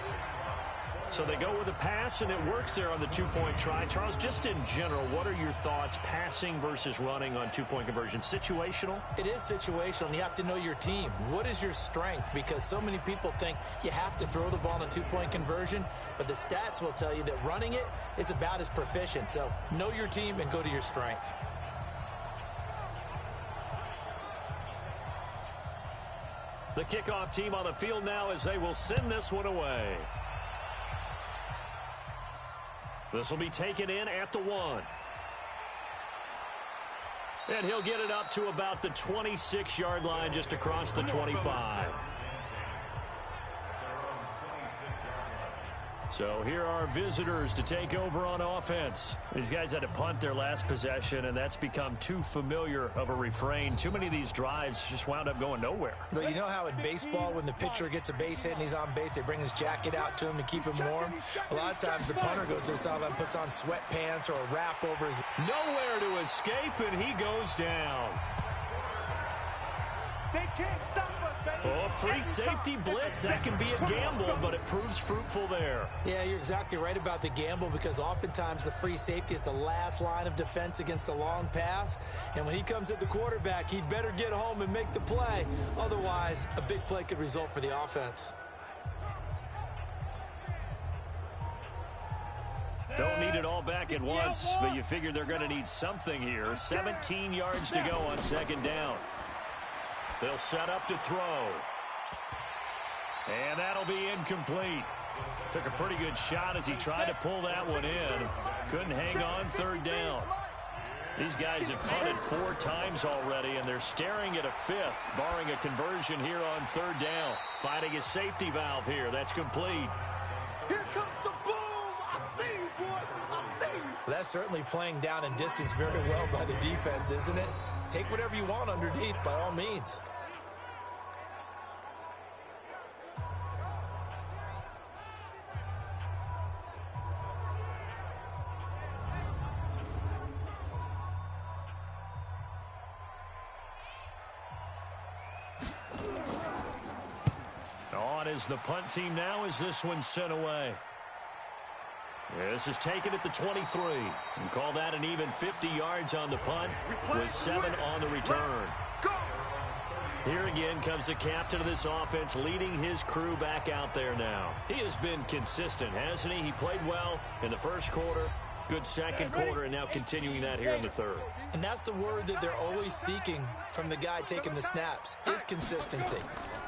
So they go with a pass, and it works there on the 2-point try. Charles, just in general, what are your thoughts passing versus running on 2-point conversion? Situational? It is situational, and you have to know your team. What is your strength? Because so many people think you have to throw the ball in a 2-point conversion, but the stats will tell you that running it is about as proficient. So know your team and go to your strength. The kickoff team on the field now as they will send this one away. This will be taken in at the 1. And he'll get it up to about the 26-yard line just across the 25. So here are visitors to take over on offense. These guys had to punt their last possession, and that's become too familiar of a refrain. Too many of these drives just wound up going nowhere. But you know how in baseball, when the pitcher gets a base hit and he's on base, they bring his jacket out to him to keep him warm? A lot of times the punter goes to the sideline and puts on sweatpants or a wrap over his... Nowhere to escape, and he goes down. They can't stop us, baby. Oh, free safety blitz, that can be a gamble, but it proves fruitful there. Yeah, you're exactly right about the gamble because oftentimes the free safety is the last line of defense against a long pass. And when he comes at the quarterback, he'd better get home and make the play. Otherwise, a big play could result for the offense. Don't need it all back at once, but you figure they're going to need something here. 17 yards to go on 2nd down. They'll set up to throw. And that'll be incomplete. Took a pretty good shot as he tried to pull that one in. Couldn't hang on 3rd down. These guys have punted 4 times already, and they're staring at a 5th, barring a conversion here on 3rd down. Finding a safety valve here. That's complete. Here comes the boom. That's certainly playing down and distance very well by the defense, isn't it? Take whatever you want underneath, by all means. On is the punt team now as this one's sent away. This is taken at the 23. And call that an even 50 yards on the punt with 7 on the return. Here again comes the captain of this offense leading his crew back out there now. He has been consistent, hasn't he? He played well in the first quarter, good second quarter, and now continuing that here in the third. And that's the word that they're always seeking from the guy taking the snaps, is consistency.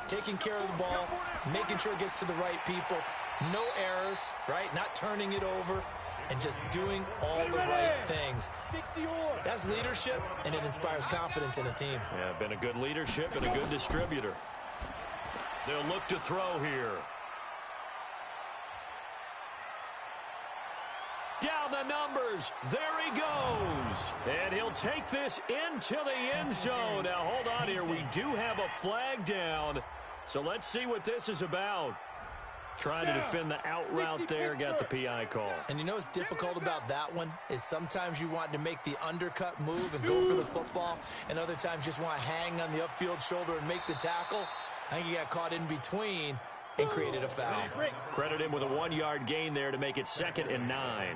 Taking care of the ball, making sure it gets to the right people, no errors, right? Not turning it over, and just doing all the right things. That's leadership, and it inspires confidence in a team. Yeah, been a good leadership and a good distributor. They'll look to throw here. Down the numbers. There he goes. And he'll take this into the end zone. Now, hold on here. We do have a flag down. So let's see what this is about. Trying to defend the out route there. Got the PI call. And you know what's difficult about that one is sometimes you want to make the undercut move and go for the football. And other times you just want to hang on the upfield shoulder and make the tackle. I think he got caught in between and created a foul. Credit him with a 1-yard gain there to make it 2nd and 9.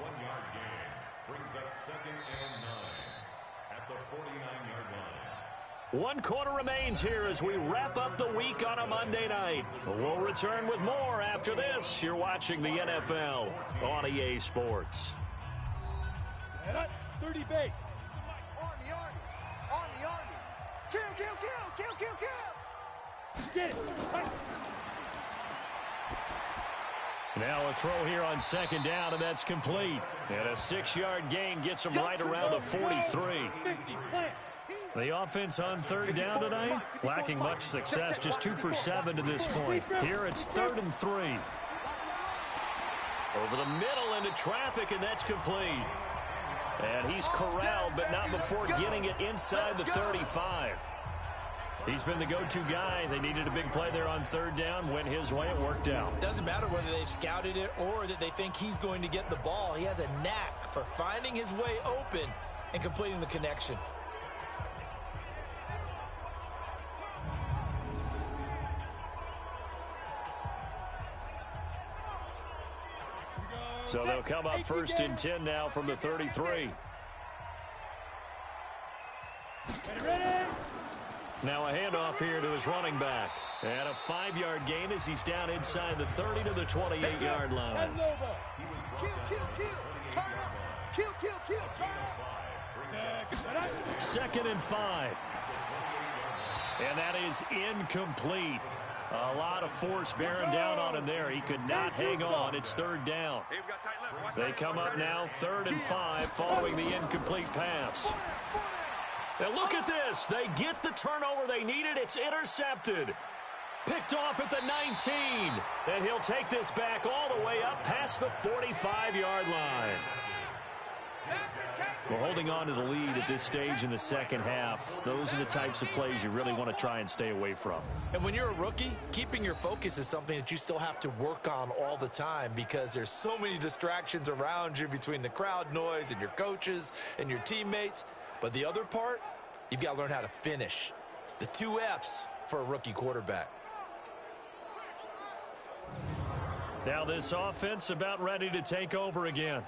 1-yard gain brings up 2nd and 9 at the 49-yard line. 1 quarter remains here as we wrap up the week on a Monday night. We'll return with more after this. You're watching the NFL on EA Sports. 30 base. Army. Kill. Get it. Now a throw here on 2nd down, and that's complete. And a 6-yard gain gets him right around the 43. 50, plant. The offense on 3rd down tonight, lacking much success, just 2 for 7 to this point. Here it's 3rd and 3. Over the middle into traffic, and that's complete. And he's corralled, but not before getting it inside the 35. He's been the go-to guy. They needed a big play there on 3rd down. Went his way. It worked out. Doesn't matter whether they've scouted it or that they think he's going to get the ball. He has a knack for finding his way open and completing the connection. So they'll come up 1st and 10 now from the 33. Now a handoff here to his running back. And a 5-yard gain as he's down inside the 30 to the 28-yard line. Kill. Turn up. Kill. Turn up. 2nd and 5. And that is incomplete. A lot of force bearing down on him there. He could not hang on. It's 3rd down. They come up now 3rd and 5 following the incomplete pass. And look at this. They get the turnover they needed. It's intercepted. Picked off at the 19. And he'll take this back all the way up past the 45-yard line. We're holding on to the lead at this stage in the second half. Those are the types of plays you really want to try and stay away from. And when you're a rookie, keeping your focus is something that you still have to work on all the time because there's so many distractions around you between the crowd noise and your coaches and your teammates. But the other part, you've got to learn how to finish. It's the 2 F's for a rookie quarterback. Now this offense about ready to take over again.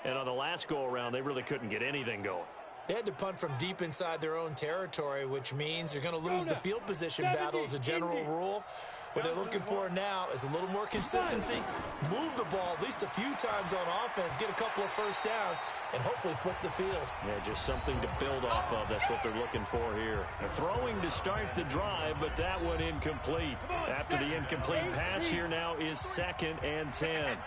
And on the last go-around, they really couldn't get anything going. They had to punt from deep inside their own territory, which means you're going to lose the field position battle as a general rule. What they're looking for now is a little more consistency, move the ball at least a few times on offense, get a couple of first downs, and hopefully flip the field. Yeah, just something to build off of. That's what they're looking for here. A throwing to start the drive, but that one incomplete. After the incomplete pass, here now is 2nd and 10.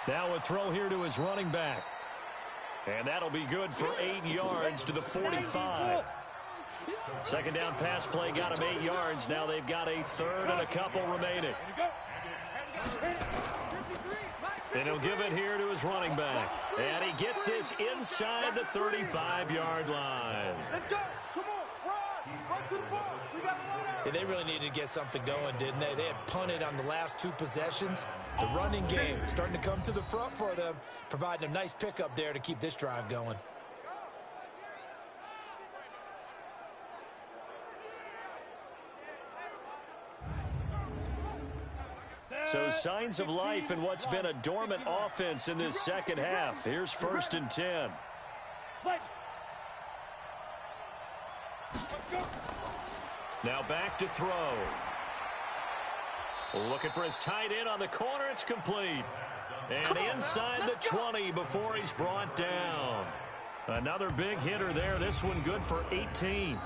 Now a throw here to his running back. And that'll be good for 8 yards to the 45. Second down pass play got him 8 yards. Now they've got a third and a couple remaining. And he'll give it here to his running back. And he gets this inside the 35-yard line. Let's go. Come on. Run to the ball. We got to run out. Yeah, they really needed to get something going, didn't they? They had punted on the last 2 possessions. The running game starting to come to the front for them, providing a nice pickup there to keep this drive going. So signs of life in what's been a dormant offense in this second half. Here's 1st and 10. Now back to throw. Looking for his tight end on the corner. It's complete. And inside the 20 before he's brought down. Another big hitter there. This one good for 18.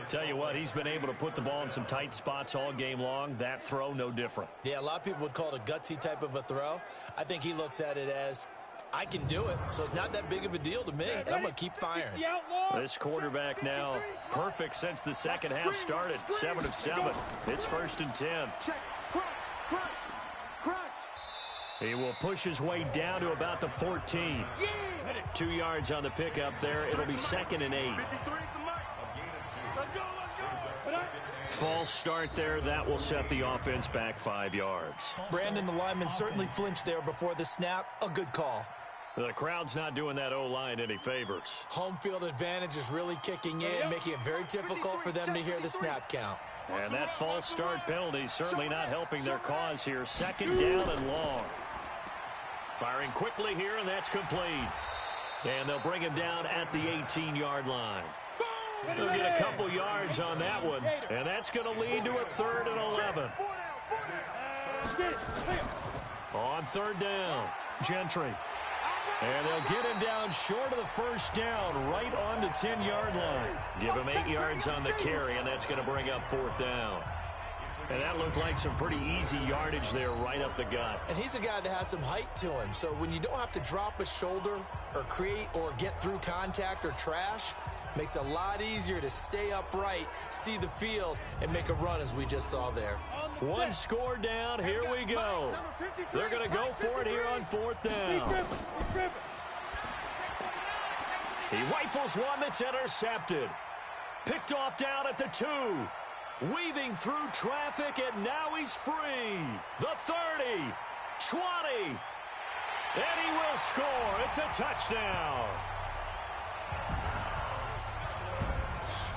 Tell you what, he's been able to put the ball in some tight spots all game long. That throw, no different. Yeah, a lot of people would call it a gutsy type of a throw. I think he looks at it as, I can do it, so it's not that big of a deal to me, and I'm going to keep firing. This quarterback now perfect since the second half started. 7 of 7. It's 1st and 10. Check. Crunch. He will push his way down to about the 14. 2 yards on the pickup there. It'll be 2nd and 8. Let's go. False start there. That will set the offense back 5 yards. Brandon, the lineman certainly flinched there before the snap. A good call. The crowd's not doing that O-line any favors. Home field advantage is really kicking in, making it very difficult for them to hear the snap count. And that false start penalty is certainly not helping their cause here. 2nd down and long. Firing quickly here, and that's complete. And they'll bring him down at the 18-yard line. They'll get a couple yards on that one, and that's going to lead to a 3rd and 11. On 3rd down, Gentry. And they'll get him down short of the 1st down, right on the 10-yard line. Give him 8 yards on the carry, and that's going to bring up 4th down. And that looked like some pretty easy yardage there right up the gut. And he's a guy that has some height to him, so when you don't have to drop a shoulder or create or get through contact or trash, makes it a lot easier to stay upright, see the field, and make a run as we just saw there. 1 score down. Here we go. They're going to go for it here on 4th down. He rifles one that's intercepted. Picked off down at the 2. Weaving through traffic, and now he's free. The 30, 20, and he will score. It's a touchdown.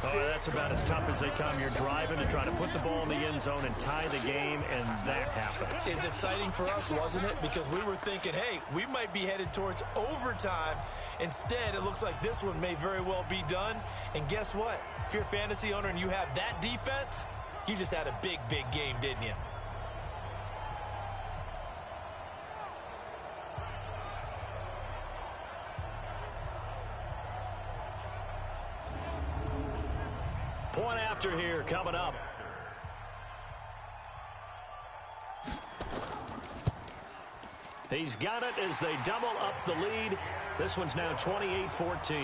Oh, that's about as tough as they come. You're driving to try to put the ball in the end zone and tie the game, and that happens. It's exciting for us, wasn't it? Because we were thinking, hey, we might be headed towards overtime. Instead, it looks like this one may very well be done. And guess what? If you're a fantasy owner and you have that defense, you just had a big, big game, didn't you? Point after here coming up. He's got it as they double up the lead. This one's now 28-14.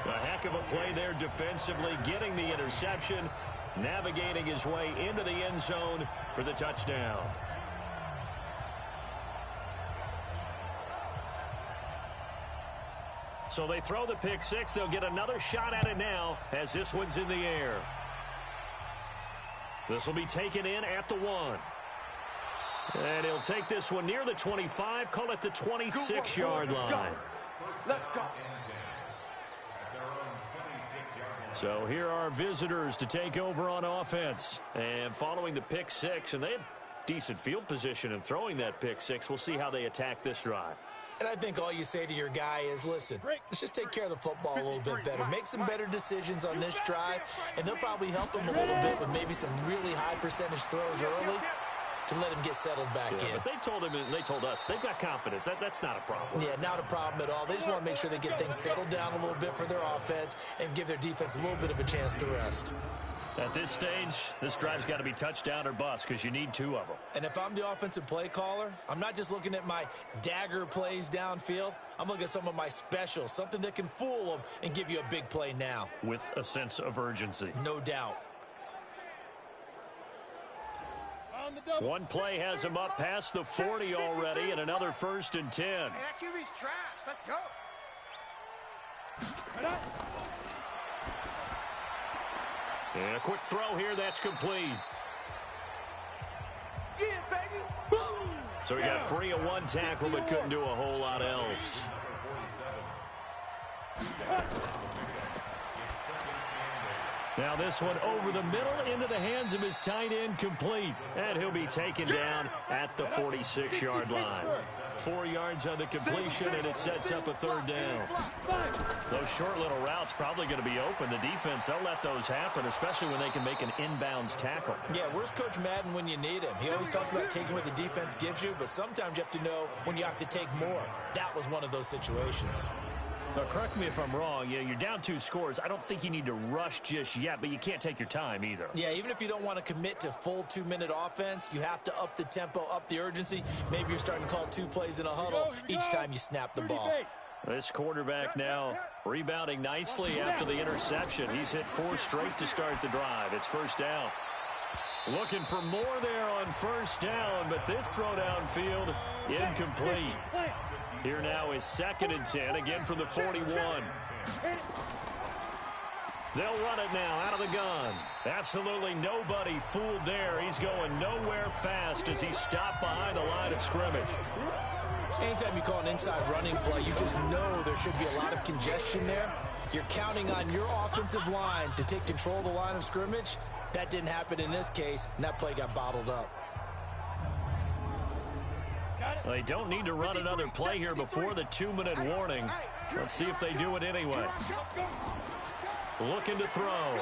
A heck of a play there defensively, getting the interception, navigating his way into the end zone for the touchdown. So they throw the pick 6. They'll get another shot at it now as this one's in the air. This will be taken in at the 1. And he'll take this one near the 25, call it the 26-yard line. Let's go. So here are visitors to take over on offense. And following the pick 6, and they had decent field position in throwing that pick 6. We'll see how they attack this drive. And I think all you say to your guy is, listen, let's just take care of the football a little bit better. Make some better decisions on this drive, and they'll probably help him a little bit with maybe some really high percentage throws early to let him get settled back in. But they told him, and they told us, they've got confidence. That's not a problem. Yeah, not a problem at all. They just want to make sure they get things settled down a little bit for their offense and give their defense a little bit of a chance to rest. At this stage, this drive's got to be touchdown or bust because you need 2 of them. And if I'm the offensive play caller, I'm not just looking at my dagger plays downfield. I'm looking at some of my specials, something that can fool them and give you a big play now. With a sense of urgency. No doubt. One play has him up past the 40 already, and another 1st and 10. Hey, that QB's trash. Let's go. And a quick throw here, that's complete. Yeah, baby. Boom. So he got free of one tackle, but couldn't do a whole lot else. Now this one over the middle into the hands of his tight end, complete. And he'll be taken down at the 46-yard line. 4 yards on the completion, and it sets up a 3rd down. Those short little routes probably going to be open. The defense, they'll let those happen, especially when they can make an inbounds tackle. Yeah, where's Coach Madden when you need him? He always talked about taking what the defense gives you, but sometimes you have to know when you have to take more. That was one of those situations. Now, correct me if I'm wrong. Yeah, you're down 2 scores. I don't think you need to rush just yet, but you can't take your time either. Yeah, even if you don't want to commit to full 2-minute offense, you have to up the tempo, up the urgency. Maybe you're starting to call 2 plays in a huddle each time you snap the ball. This quarterback now rebounding nicely after the interception. He's hit 4 straight to start the drive. It's 1st down. Looking for more there on 1st down, but this throw downfield incomplete. Here now is 2nd and 10, again from the 41. They'll run it now out of the gun. Absolutely nobody fooled there. He's going nowhere fast as he stopped behind the line of scrimmage. Anytime you call an inside running play, you just know there should be a lot of congestion there. You're counting on your offensive line to take control of the line of scrimmage. That didn't happen in this case, and that play got bottled up. Well, they don't need to run another play here before the 2-minute warning. Let's see if they do it anyway. Looking to throw.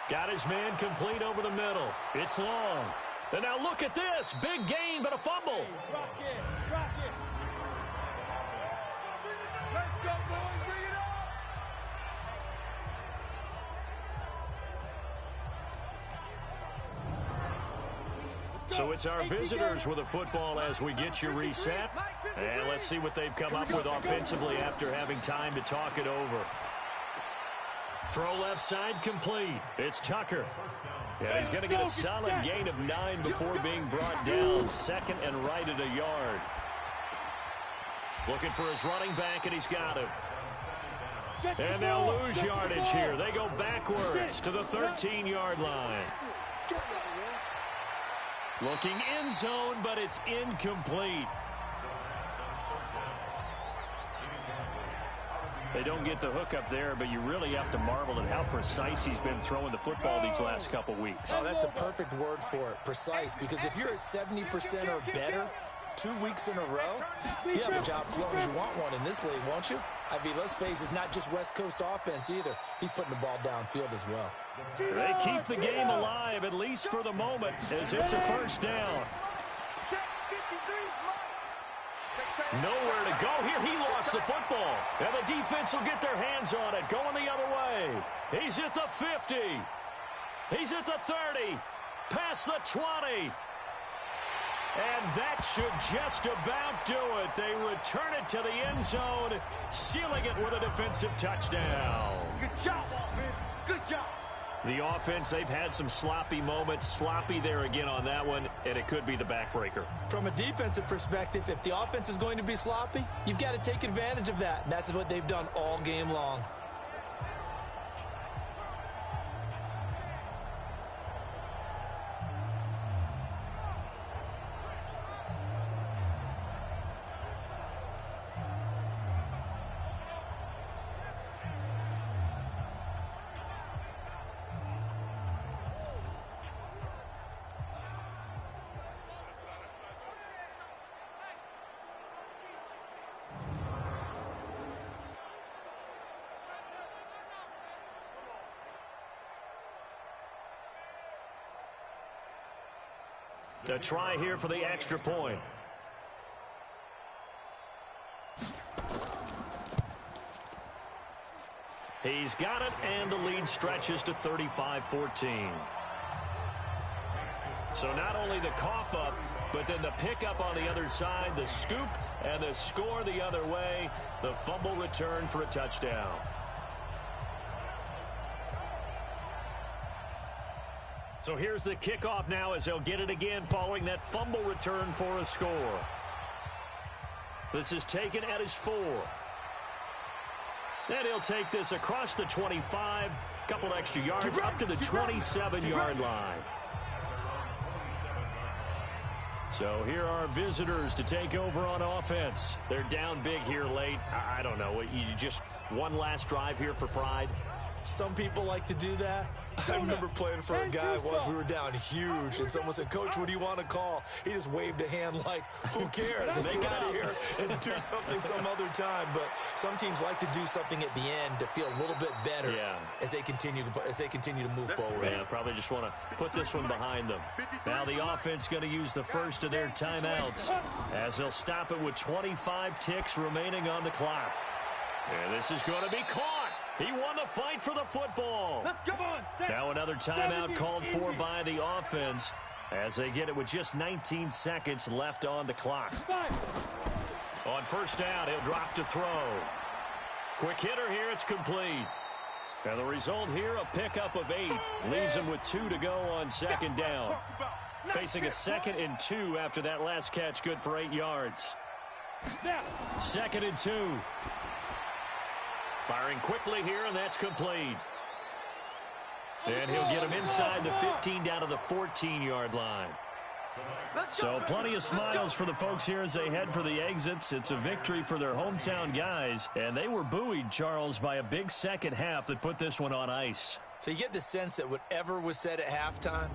Got his man complete over the middle. It's long. And now look at this. Big gain, but a fumble. Rock it. Rock it. Let's go, boys. Bring it up. So it's our visitors with a football as we get you reset. And let's see what they've come up with offensively after having time to talk it over. Throw left side complete. It's Tucker. Yeah, he's going to get a solid gain of 9 before being brought down. 2nd and right at a yard. Looking for his running back, and he's got him. And they'll lose yardage here. They go backwards to the 13-yard line. Looking end zone, but it's incomplete. They don't get the hook up there, but you really have to marvel at how precise he's been throwing the football these last couple weeks. Oh, that's the perfect word for it, precise, because if you're at 70% or better 2 weeks in a row, you have a job as long as you want one in this league, won't you? I mean, let's face it, it's not just West Coast offense either. He's putting the ball downfield as well. They keep the game alive, at least for the moment, as it's a 1st down. Nowhere to go here. He lost the football. And the defense will get their hands on it. Going the other way. He's at the 50. He's at the 30. Past the 20. And that should just about do it. They return it to the end zone, sealing it with a defensive touchdown. Good job, offense. Good job. The offense, they've had some sloppy moments. Sloppy there again on that one, and it could be the backbreaker. From a defensive perspective, if the offense is going to be sloppy, you've got to take advantage of that. And that's what they've done all game long. To try here for the extra point. He's got it, and the lead stretches to 35-14. So not only the cough up, But then the pickup on the other side, the scoop, and the score the other way. The fumble return for a touchdown. So here's the kickoff now as they'll get it again following that fumble return for a score. This is taken at his 4. And he'll take this across the 25, couple extra yards up to the 27-yard line. So here are visitors to take over on offense. They're down big here late. I don't know. You just one last drive here for pride? Some people like to do that. I remember playing for a guy once. We were down huge, and someone said, "Coach, what do you want to call?" He just waved a hand like, who cares? Let's get out of here and do something some other time. But some teams like to do something at the end to feel a little bit better as they continue to move forward. Yeah, probably just want to put this one behind them. Now the offense going to use the first of their timeouts as they'll stop it with 25 ticks remaining on the clock. And this is going to be caught. He won the fight for the football. Let's go on. Now another timeout called for by the offense as they get it with just 19 seconds left on the clock. On first down, he'll drop to throw. Quick hitter here, it's complete. And the result here, a pickup of 8. Leaves him with 2 to go on second down. Facing a 2nd and 2 after that last catch, good for 8 yards. 2nd and 2. Firing quickly here, and that's complete. And he'll get him inside the 15 down to the 14-yard line. So plenty of smiles for the folks here as they head for the exits. It's a victory for their hometown guys, and they were buoyed, Charles, by a big second half that put this one on ice. So you get the sense that whatever was said at halftime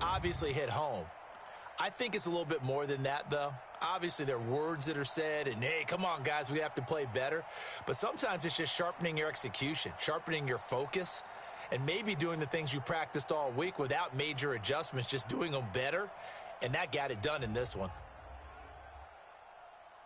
obviously hit home. I think it's a little bit more than that, though. Obviously, there are words that are said, and, hey, come on, guys, we have to play better. But sometimes it's just sharpening your execution, sharpening your focus, and maybe doing the things you practiced all week without major adjustments, just doing them better. And that got it done in this one.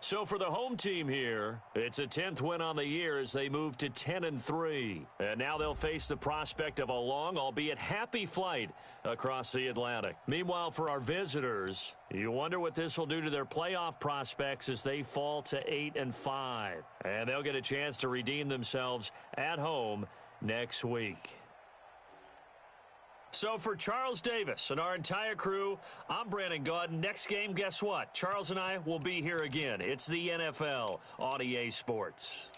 So for the home team here, it's a 10th win on the year as they move to 10-3. And now they'll face the prospect of a long, albeit happy flight across the Atlantic. Meanwhile, for our visitors, you wonder what this will do to their playoff prospects as they fall to 8-5. And they'll get a chance to redeem themselves at home next week. So for Charles Davis and our entire crew, I'm Brandon Gaudin. Next game, guess what? Charles and I will be here again. It's the NFL on EA Sports.